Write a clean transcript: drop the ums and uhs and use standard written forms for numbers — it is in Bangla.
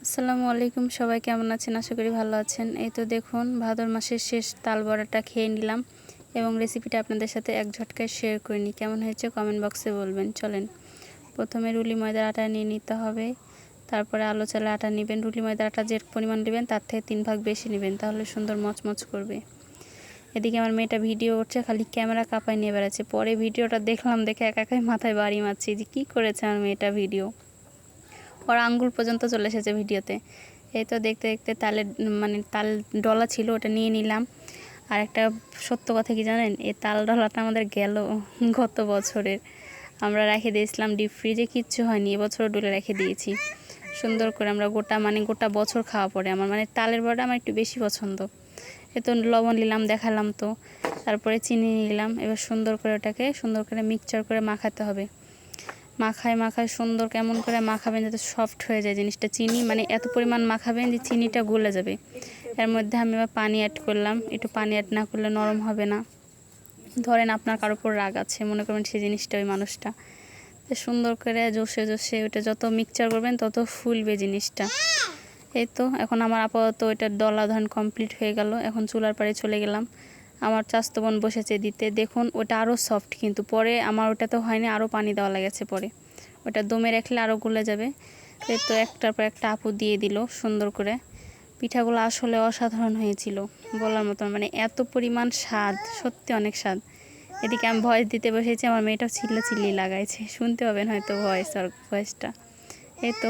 আসসালামু আলাইকুম, সবাই কেমন আছেন? আশা করি ভালো আছেন। এই তো দেখুন, ভাদর মাসের শেষ তাল বড়াটা খেয়ে নিলাম এবং রেসিপিটা আপনাদের সাথে এক ঝটকায় শেয়ার করে নিই। কেমন হয়েছে কমেন্ট বক্সে বলবেন। চলেন, প্রথমে রুলি ময়দার আটা নিয়ে নিতে হবে, তারপরে আলো চালের আটা নেবেন। রুলি ময়দার আটা যে পরিমাণ নেবেন তার থেকে 3 ভাগ বেশি নেবেন, তাহলে সুন্দর মচমচ করবে। এদিকে আমার মেয়েটা ভিডিও করছে, খালি ক্যামেরা কাঁপায় নিয়ে বেড়াচ্ছে। পরে ভিডিওটা দেখলাম, দেখে একাই মাথায় বাড়ি মারছি যে কী করেছে আমার মেয়েটা। ভিডিও ওর আঙ্গুল পর্যন্ত চলে এসেছে ভিডিওতে। এই তো দেখতে দেখতে তাল ডলা ছিল, ওটা নিয়ে নিলাম। আর একটা সত্য কথা কি জানেন, এই তাল ডলাটা আমাদের গেল গত বছরের। আমরা রেখে দিয়েছিলাম ডিপ ফ্রিজে, কিচ্ছু হয়নি। এবছরও ডলে রেখে দিয়েছি সুন্দর করে। আমরা গোটা বছর খাওয়া পড়ে। আমার তালের বড়া আমার একটু বেশি পছন্দ। এ তো লবণ নিলাম, দেখালাম তো, তারপরে চিনি নিলাম। এবার সুন্দর করে ওটাকে মিক্সচার করে মাখাতে হবে। মাখায় সুন্দর কেমন করে মাখাবেন যাতে সফট হয়ে যায় জিনিসটা। চিনি এত পরিমাণ মাখাবেন যে চিনিটা গলে যাবে। এর মধ্যে আমি এবার পানি অ্যাড করলাম। একটু পানি অ্যাড না করলে নরম হবে না। ধরেন আপনার কারোর উপর রাগ আছে, মনে করবেন সেই জিনিসটা, ওই মানুষটা সুন্দর করে জোশে ওটা যত মিক্সচার করবেন তত ফুলবে জিনিসটা। এই তো এখন আমার আপাতত ওইটার দলা ধন কমপ্লিট হয়ে গেল। এখন চুলার পাড়ে চলে গেলাম। আমার চাস্তো বোন বসেছে দিতে। দেখুন ওটা আরও সফট, কিন্তু পরে আমার ওটা তো হয়নি, আরও পানি দেওয়া লেগেছে। পরে ওটা দমে রাখলে আরও গলে যাবে। এই তো একটার পর একটা আপু দিয়ে দিল সুন্দর করে। পিঠাগুলো আসলে অসাধারণ হয়েছিল, বলার মতন। এত পরিমাণ স্বাদ, সত্যি অনেক স্বাদ। এদিকে আমি ভয়েস দিতে বসেছি, আমার মেয়েটাও চিল্লি লাগাইছে। শুনতে পাবেন হয়তো ভয়েসটা। এই তো